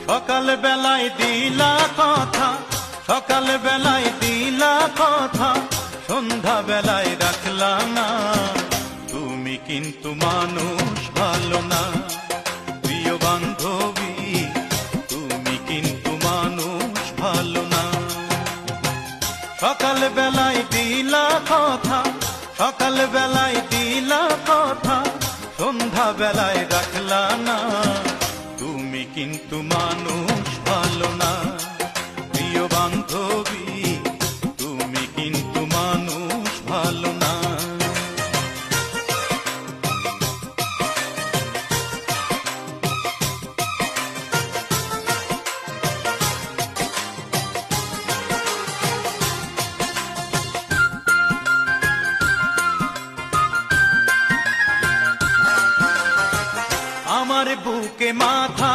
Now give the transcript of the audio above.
সকাল বেলায় দিলা কথা, সকাল বেলায় দিলা কথা, সন্ধ্যা বেলায় রাখলা না। তুমি কিন্তু মানুষ ভালো না প্রিয় বান্ধবী, তুমি কিন্তু মানুষ ভালো না। সকাল বেলায় দিলা কথা, সকাল বেলায় দিলা কথা, সন্ধ্যা বেলায় রাখলা না। তুমি কিন্তু মানুষ ভালো না প্রিয় বান্ধবী, তুমি কিন্তু মানুষ ভালো না। আমার বুকে মাথা